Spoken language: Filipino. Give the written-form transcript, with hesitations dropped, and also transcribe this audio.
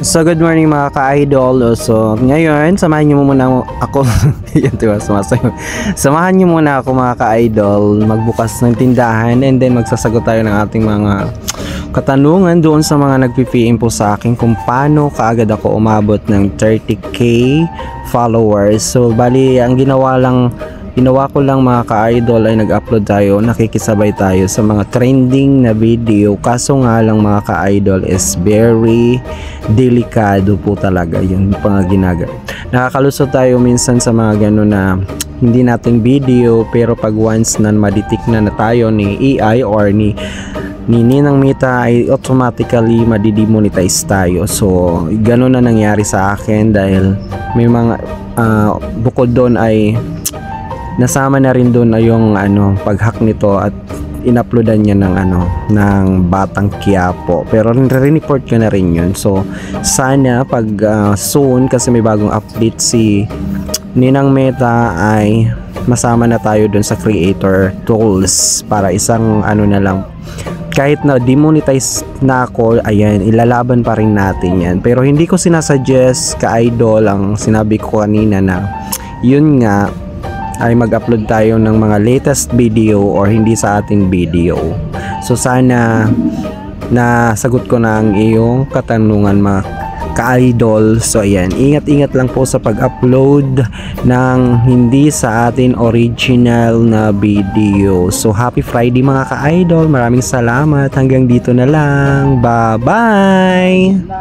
So good morning mga ka-idol. So ngayon samahan niyo muna ako yan diba, sumasayo. Samahan niyo muna ako mga ka-idol magbukas ng tindahan and then magsasagot tayo ng ating mga katanungan doon sa mga nagpi-PM po sa akin kung paano kaagad ako umabot ng 30k followers. So bali ang ginawa ko lang mga ka-idol ay nag-upload tayo, nakikisabay tayo sa mga trending na video. Kaso nga lang mga ka-idol is very delikado po talaga yung ginagawa. Nakakalusot tayo minsan sa mga gano'n na hindi nating video, pero pag once na maditik na tayo ni AI or ni Ninang Mita ay automatically madidemonetize tayo. So gano'n na nangyari sa akin dahil may mga bukod doon ay nasama na rin doon yung pag-hack nito at in-uploadan niya ng Batang Quiapo, pero re-report ko na rin yun. So sana pag soon, kasi may bagong update si Ninang Meta, ay masama na tayo doon sa creator tools para isang na lang, kahit na demonetize na ako, ayan, ilalaban pa rin natin yan. Pero hindi ko sinasuggest ka-idol, ang sinabi ko kanina na yun nga ay mag-upload tayo ng mga latest video or hindi sa ating video. So sana nasagot ko na ang iyong katanungan mga ka-idol. So ayan, ingat-ingat lang po sa pag-upload ng hindi sa atin original na video. So happy Friday mga ka-idol. Maraming salamat. Hanggang dito na lang. Bye-bye!